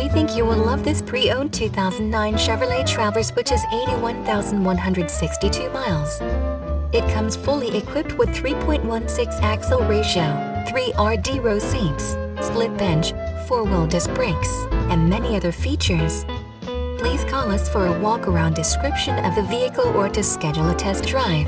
We think you will love this pre-owned 2009 Chevrolet Traverse, which has 81,162 miles. It comes fully equipped with 3.16 axle ratio, 3 RD row seats, split bench, 4-wheel disc brakes, and many other features. Please call us for a walk-around description of the vehicle or to schedule a test drive.